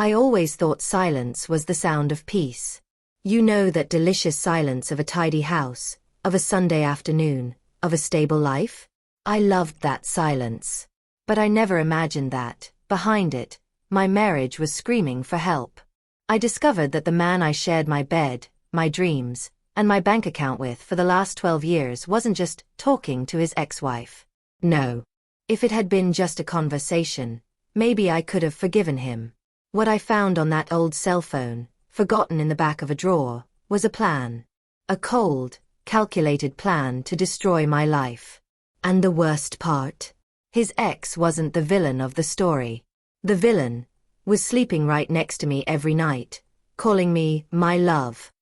I always thought silence was the sound of peace. You know, that delicious silence of a tidy house, of a Sunday afternoon, of a stable life? I loved that silence. But I never imagined that, behind it, my marriage was screaming for help. I discovered that the man I shared my bed, my dreams, and my bank account with for the last 12 years wasn't just talking to his ex-wife. No. If it had been just a conversation, maybe I could have forgiven him. What I found on that old cell phone, forgotten in the back of a drawer, was a plan. A cold, calculated plan to destroy my life. And the worst part? His ex wasn't the villain of the story. The villain was sleeping right next to me every night, calling me my love.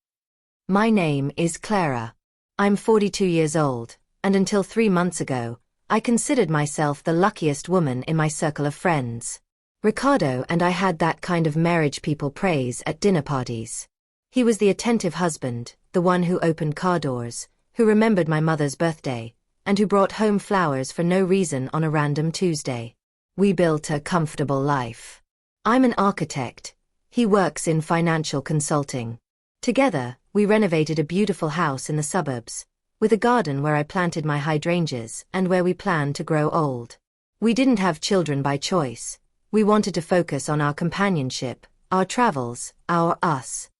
My name is Clara. I'm 42 years old, and until 3 months ago, I considered myself the luckiest woman in my circle of friends. Ricardo and I had that kind of marriage people praise at dinner parties. He was the attentive husband, the one who opened car doors, who remembered my mother's birthday, and who brought home flowers for no reason on a random Tuesday. We built a comfortable life. I'm an architect. He works in financial consulting. Together, we renovated a beautiful house in the suburbs, with a garden where I planted my hydrangeas and where we planned to grow old. We didn't have children by choice. We wanted to focus on our companionship, our travels, our us.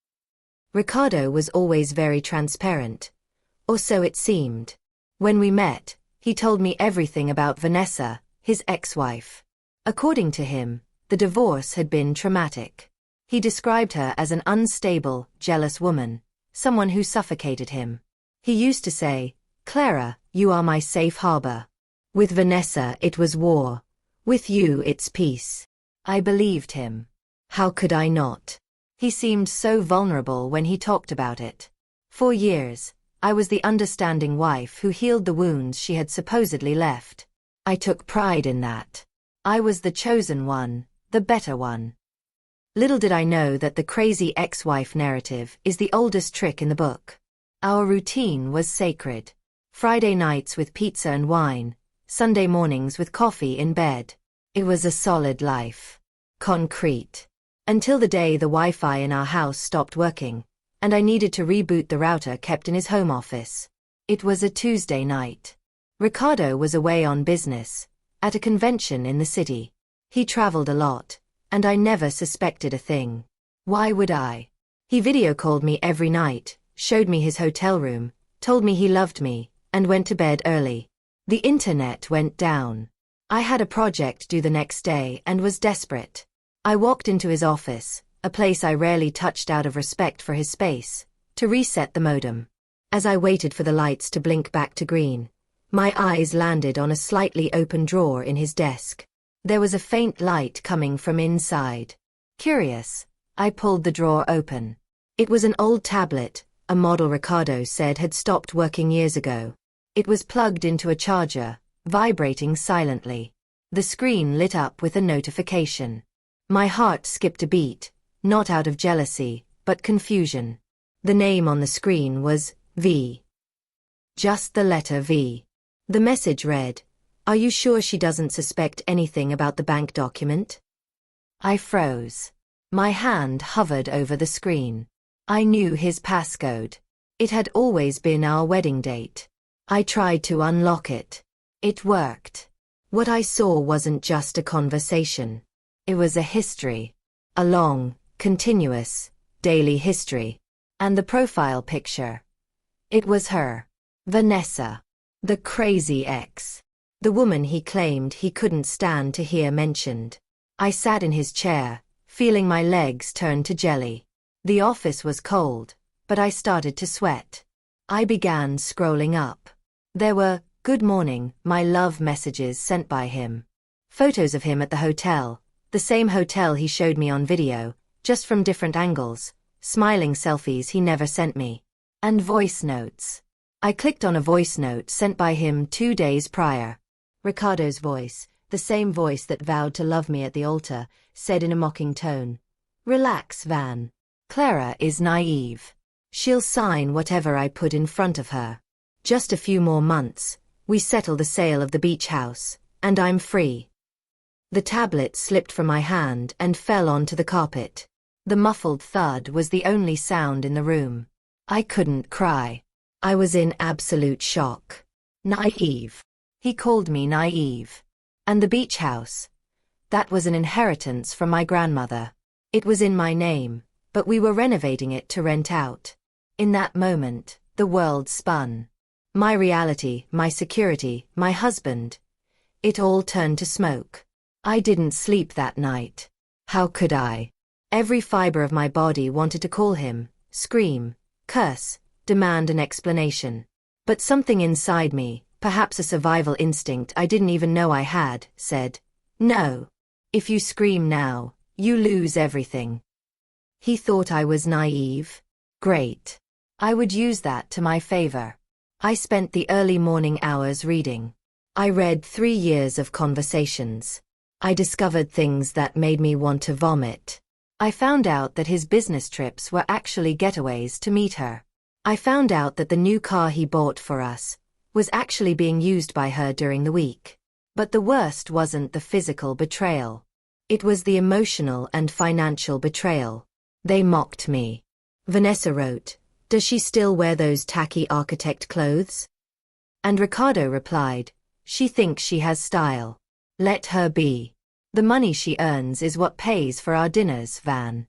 Ricardo was always very transparent. Or so it seemed. When we met, he told me everything about Vanessa, his ex-wife. According to him, the divorce had been traumatic. He described her as an unstable, jealous woman, someone who suffocated him. He used to say, "Clara, you are my safe harbor. With Vanessa it was war. With you it's peace." I believed him. How could I not? He seemed so vulnerable when he talked about it. For years, I was the understanding wife who healed the wounds she had supposedly left. I took pride in that. I was the chosen one, the better one. Little did I know that the crazy ex-wife narrative is the oldest trick in the book. Our routine was sacred. Friday nights with pizza and wine, Sunday mornings with coffee in bed. It was a solid life. Concrete. Until the day the Wi-Fi in our house stopped working, and I needed to reboot the router kept in his home office. It was a Tuesday night. Ricardo was away on business, at a convention in the city. He traveled a lot, and I never suspected a thing. Why would I? He video called me every night, showed me his hotel room, told me he loved me, and went to bed early. The internet went down. I had a project due the next day and was desperate. I walked into his office, a place I rarely touched out of respect for his space, to reset the modem. As I waited for the lights to blink back to green, my eyes landed on a slightly open drawer in his desk. There was a faint light coming from inside. Curious, I pulled the drawer open. It was an old tablet, a model Ricardo said had stopped working years ago. It was plugged into a charger, vibrating silently. The screen lit up with a notification. My heart skipped a beat, not out of jealousy, but confusion. The name on the screen was V. Just the letter V. The message read, "Are you sure she doesn't suspect anything about the bank document?" I froze. My hand hovered over the screen. I knew his passcode. It had always been our wedding date. I tried to unlock it. It worked. What I saw wasn't just a conversation. It was a history. A long, continuous, daily history. And the profile picture. It was her. Vanessa. The crazy ex. The woman he claimed he couldn't stand to hear mentioned. I sat in his chair, feeling my legs turn to jelly. The office was cold, but I started to sweat. I began scrolling up. There were, "Good morning, my love" messages sent by him. Photos of him at the hotel, the same hotel he showed me on video, just from different angles, smiling selfies he never sent me. And voice notes. I clicked on a voice note sent by him 2 days prior. Ricardo's voice, the same voice that vowed to love me at the altar, said in a mocking tone, "Relax, Van. Clara is naive. She'll sign whatever I put in front of her. Just a few more months, we settle the sale of the beach house, and I'm free." The tablet slipped from my hand and fell onto the carpet. The muffled thud was the only sound in the room. I couldn't cry. I was in absolute shock. Naive. He called me naive. And the beach house. That was an inheritance from my grandmother. It was in my name, but we were renovating it to rent out. In that moment, the world spun. My reality, my security, my husband. It all turned to smoke. I didn't sleep that night. How could I? Every fiber of my body wanted to call him, scream, curse, demand an explanation. But something inside me, perhaps a survival instinct I didn't even know I had, said, no. If you scream now, you lose everything. He thought I was naive? Great. I would use that to my favor. I spent the early morning hours reading. I read 3 years of conversations. I discovered things that made me want to vomit. I found out that his business trips were actually getaways to meet her. I found out that the new car he bought for us was actually being used by her during the week. But the worst wasn't the physical betrayal. It was the emotional and financial betrayal. They mocked me. Vanessa wrote, "Does she still wear those tacky architect clothes?" And Ricardo replied, "She thinks she has style. Let her be. The money she earns is what pays for our dinners, Van."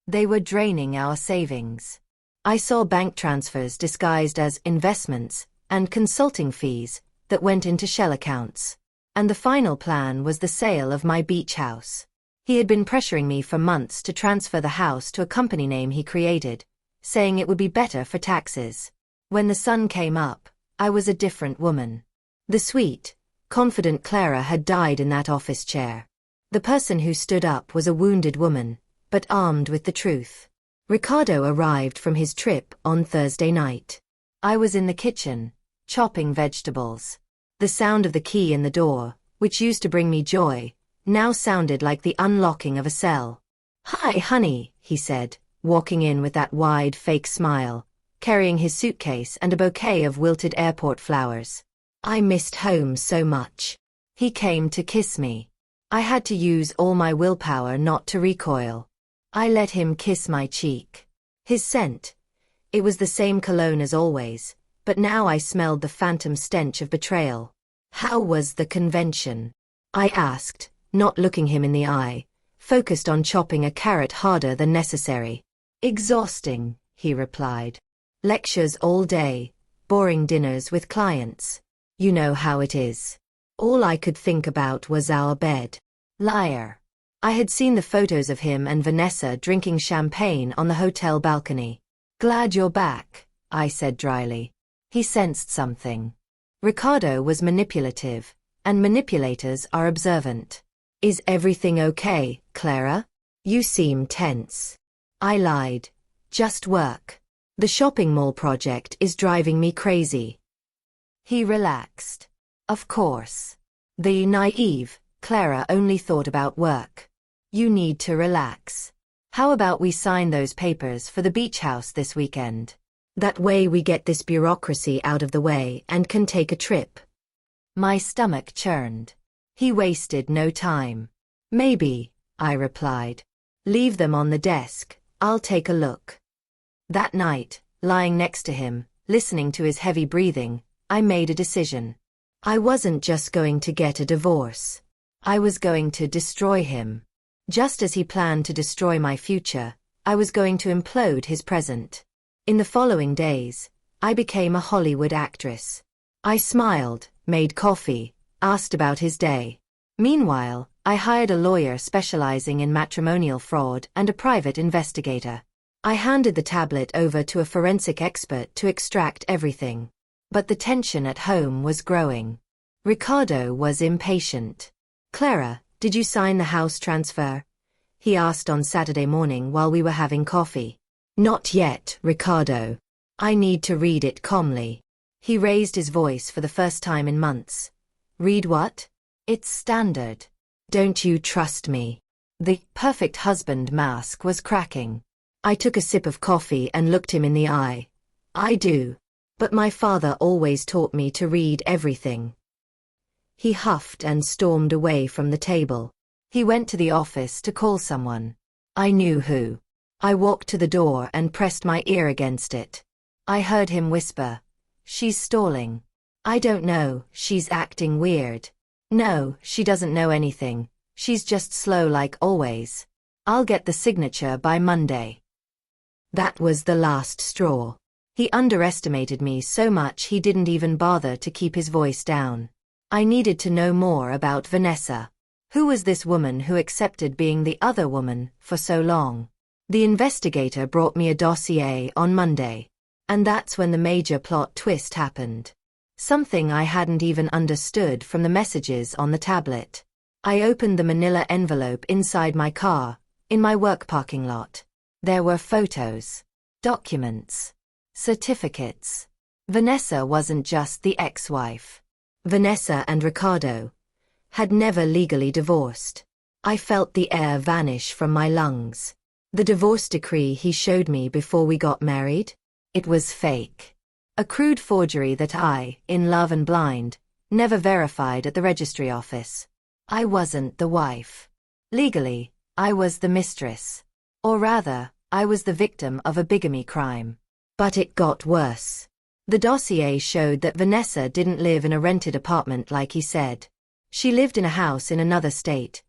They were draining our savings. I saw bank transfers disguised as investments and consulting fees that went into shell accounts. And the final plan was the sale of my beach house. He had been pressuring me for months to transfer the house to a company name he created, saying it would be better for taxes. When the sun came up, I was a different woman. The sweet, confident Clara had died in that office chair. The person who stood up was a wounded woman, but armed with the truth. Ricardo arrived from his trip on Thursday night. I was in the kitchen, chopping vegetables. The sound of the key in the door, which used to bring me joy, now sounded like the unlocking of a cell. "Hi, honey," he said, walking in with that wide, fake smile, carrying his suitcase and a bouquet of wilted airport flowers. I missed home so much. He came to kiss me. I had to use all my willpower not to recoil. I let him kiss my cheek. His scent. It was the same cologne as always, but now I smelled the phantom stench of betrayal. "How was the convention?" I asked, not looking him in the eye, focused on chopping a carrot harder than necessary. "Exhausting," he replied. "Lectures all day, boring dinners with clients. You know how it is." All I could think about was our bed. Liar. I had seen the photos of him and Vanessa drinking champagne on the hotel balcony. "Glad you're back," I said dryly. He sensed something. Ricardo was manipulative, and manipulators are observant. "Is everything okay, Clara? You seem tense." I lied. "Just work. The shopping mall project is driving me crazy." He relaxed. "Of course. The naive Clara only thought about work. You need to relax. How about we sign those papers for the beach house this weekend? That way we get this bureaucracy out of the way and can take a trip." My stomach churned. He wasted no time. "Maybe," I replied. "Leave them on the desk, I'll take a look." That night, lying next to him, listening to his heavy breathing, I made a decision. I wasn't just going to get a divorce. I was going to destroy him. Just as he planned to destroy my future, I was going to implode his present. In the following days, I became a Hollywood actress. I smiled, made coffee, asked about his day. Meanwhile, I hired a lawyer specializing in matrimonial fraud and a private investigator. I handed the tablet over to a forensic expert to extract everything. But the tension at home was growing. Ricardo was impatient. "Clara, did you sign the house transfer?" he asked on Saturday morning while we were having coffee. "Not yet, Ricardo. I need to read it calmly." He raised his voice for the first time in months. "Read what?" "It's standard. Don't you trust me?" The perfect husband mask was cracking. I took a sip of coffee and looked him in the eye. "I do. But my father always taught me to read everything." He huffed and stormed away from the table. He went to the office to call someone. I knew who. I walked to the door and pressed my ear against it. I heard him whisper, "She's stalling. I don't know, she's acting weird. No, she doesn't know anything. She's just slow like always. I'll get the signature by Monday." That was the last straw. He underestimated me so much he didn't even bother to keep his voice down. I needed to know more about Vanessa. Who was this woman who accepted being the other woman for so long? The investigator brought me a dossier on Monday. And that's when the major plot twist happened. Something I hadn't even understood from the messages on the tablet. I opened the manila envelope inside my car, in my work parking lot. There were photos, documents, certificates. Vanessa wasn't just the ex-wife. Vanessa and Ricardo had never legally divorced. I felt the air vanish from my lungs. The divorce decree he showed me before we got married? It was fake. A crude forgery that I, in love and blind, never verified at the registry office. I wasn't the wife. Legally, I was the mistress. Or rather, I was the victim of a bigamy crime. But it got worse. The dossier showed that Vanessa didn't live in a rented apartment like he said. She lived in a house in another state.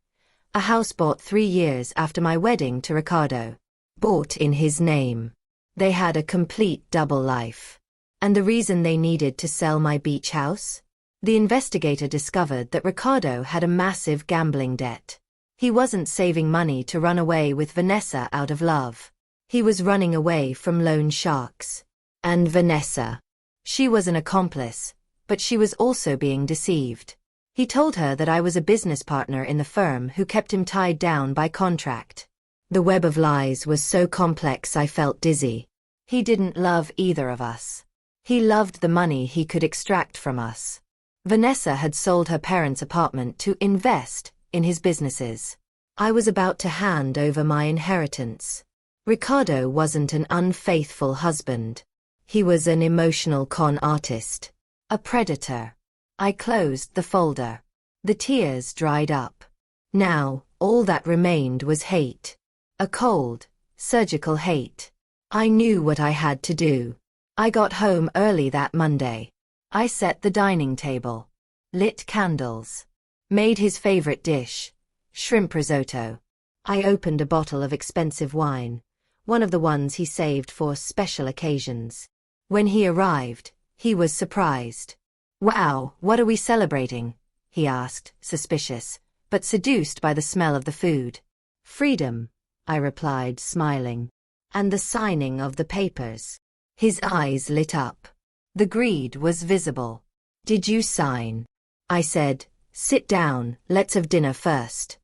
A house bought 3 years after my wedding to Ricardo. Bought in his name. They had a complete double life. And the reason they needed to sell my beach house? The investigator discovered that Ricardo had a massive gambling debt. He wasn't saving money to run away with Vanessa out of love. He was running away from loan sharks. And Vanessa. She was an accomplice, but she was also being deceived. He told her that I was a business partner in the firm who kept him tied down by contract. The web of lies was so complex I felt dizzy. He didn't love either of us. He loved the money he could extract from us. Vanessa had sold her parents' apartment to invest in his businesses. I was about to hand over my inheritance. Ricardo wasn't an unfaithful husband. He was an emotional con artist. A predator. I closed the folder. The tears dried up. Now, all that remained was hate. A cold, surgical hate. I knew what I had to do. I got home early that Monday. I set the dining table. Lit candles. Made his favorite dish, shrimp risotto. I opened a bottle of expensive wine, one of the ones he saved for special occasions. When he arrived, he was surprised. "Wow, what are we celebrating?" he asked, suspicious, but seduced by the smell of the food. "Freedom," I replied, smiling. "And the signing of the papers." His eyes lit up. The greed was visible. "Did you sign?" I said. "Sit down, let's have dinner first."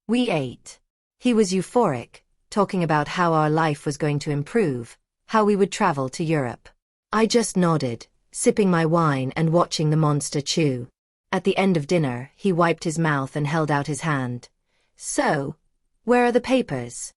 We ate. He was euphoric, talking about how our life was going to improve, how we would travel to Europe. I just nodded, sipping my wine and watching the monster chew. At the end of dinner, he wiped his mouth and held out his hand. "So, where are the papers?"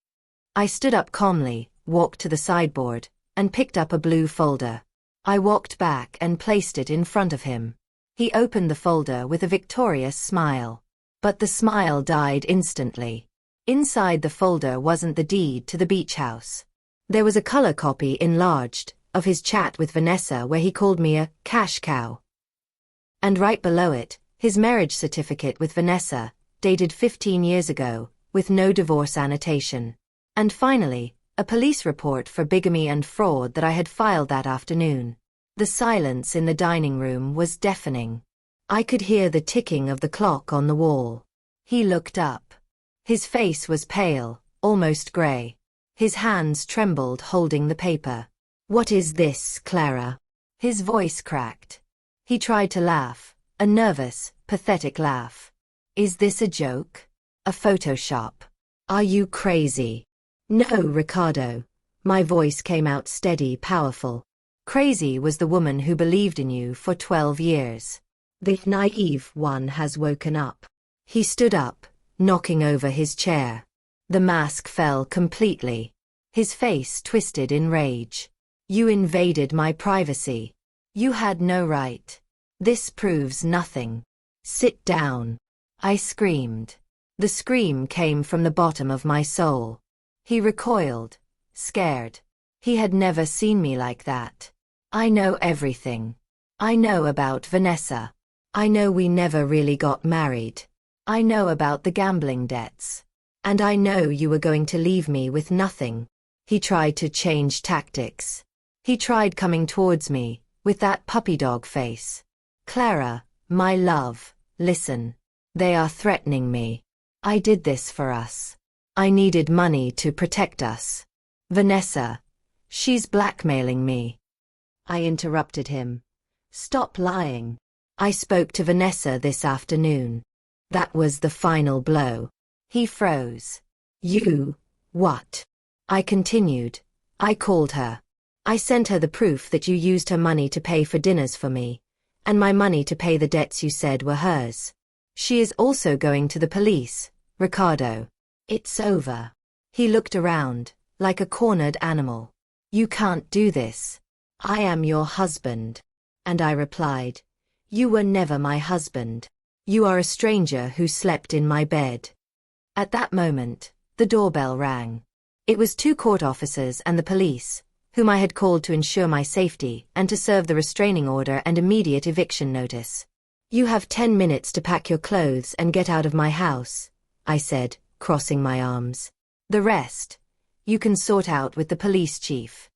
I stood up calmly, walked to the sideboard, and picked up a blue folder. I walked back and placed it in front of him. He opened the folder with a victorious smile. But the smile died instantly. Inside the folder wasn't the deed to the beach house. There was a color copy enlarged of his chat with Vanessa where he called me a cash cow. And right below it, his marriage certificate with Vanessa, dated 15 years ago, with no divorce annotation. And finally, a police report for bigamy and fraud that I had filed that afternoon. The silence in the dining room was deafening. I could hear the ticking of the clock on the wall. He looked up. His face was pale, almost gray. His hands trembled holding the paper. "What is this, Clara?" His voice cracked. He tried to laugh, a nervous, pathetic laugh. "Is this a joke? A Photoshop? Are you crazy?" "No, Ricardo." My voice came out steady, powerful. "Crazy was the woman who believed in you for 12 years. The naive one has woken up." He stood up, knocking over his chair. The mask fell completely. His face twisted in rage. "You invaded my privacy. You had no right. This proves nothing. Sit down, I screamed. The scream came from the bottom of my soul. He recoiled, scared. He had never seen me like that. I know everything. I know about Vanessa. I know we never really got married. I know about the gambling debts. And I know you were going to leave me with nothing. He tried to change tactics. He tried coming towards me, with that puppy dog face. Clara, my love, listen. They are threatening me. I did this for us. I needed money to protect us. Vanessa, she's blackmailing me. I interrupted him. Stop lying. I spoke to Vanessa this afternoon. That was the final blow. He froze. You, what? I continued. I called her. I sent her the proof that you used her money to pay for dinners for me, and my money to pay the debts you said were hers. She is also going to the police, Ricardo. It's over. He looked around, like a cornered animal. You can't do this. I am your husband. And I replied, you were never my husband. You are a stranger who slept in my bed. At that moment, the doorbell rang. It was 2 court officers and the police, whom I had called to ensure my safety and to serve the restraining order and immediate eviction notice. You have 10 minutes to pack your clothes and get out of my house, I said, crossing my arms. The rest, you can sort out with the police chief.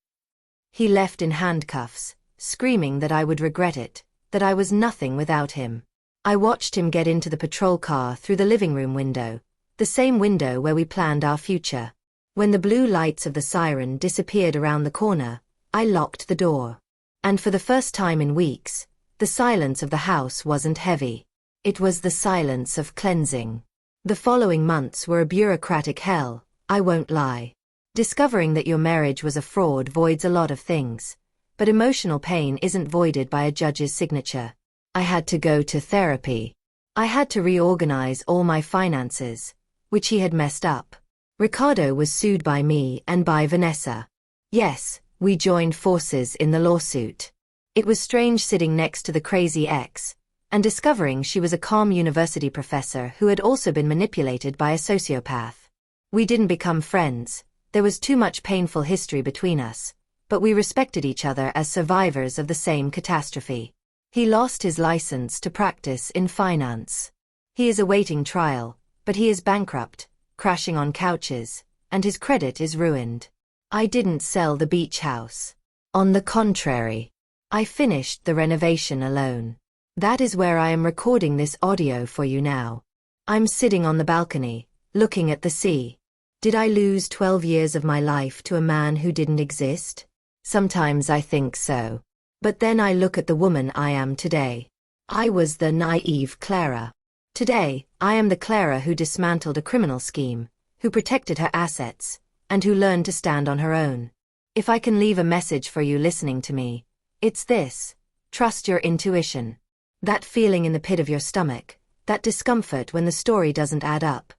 He left in handcuffs, screaming that I would regret it, that I was nothing without him. I watched him get into the patrol car through the living room window, the same window where we planned our future. When the blue lights of the siren disappeared around the corner, I locked the door. And for the first time in weeks, the silence of the house wasn't heavy. It was the silence of cleansing. The following months were a bureaucratic hell, I won't lie. Discovering that your marriage was a fraud voids a lot of things, but emotional pain isn't voided by a judge's signature. I had to go to therapy. I had to reorganize all my finances, which he had messed up. Ricardo was sued by me and by Vanessa. Yes, we joined forces in the lawsuit. It was strange sitting next to the crazy ex, and discovering she was a calm university professor who had also been manipulated by a sociopath. We didn't become friends, there was too much painful history between us, but we respected each other as survivors of the same catastrophe. He lost his license to practice in finance. He is awaiting trial, but he is bankrupt, crashing on couches, and his credit is ruined. I didn't sell the beach house. On the contrary, I finished the renovation alone. That is where I am recording this audio for you now. I'm sitting on the balcony, looking at the sea. Did I lose 12 years of my life to a man who didn't exist? Sometimes I think so. But then I look at the woman I am today. I was the naive Clara. Today, I am the Clara who dismantled a criminal scheme, who protected her assets, and who learned to stand on her own. If I can leave a message for you listening to me, it's this: trust your intuition. That feeling in the pit of your stomach, that discomfort when the story doesn't add up.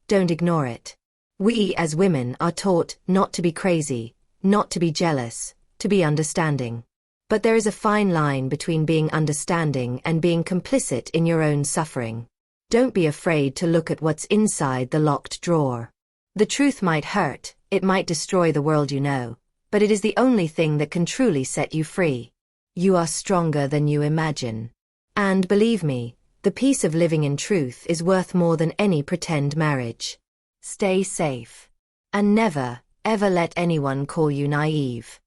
Don't ignore it. We as women are taught not to be crazy, not to be jealous, to be understanding. But there is a fine line between being understanding and being complicit in your own suffering. Don't be afraid to look at what's inside the locked drawer. The truth might hurt, it might destroy the world you know, but it is the only thing that can truly set you free. You are stronger than you imagine. And believe me, the peace of living in truth is worth more than any pretend marriage. Stay safe. And never, ever let anyone call you naive.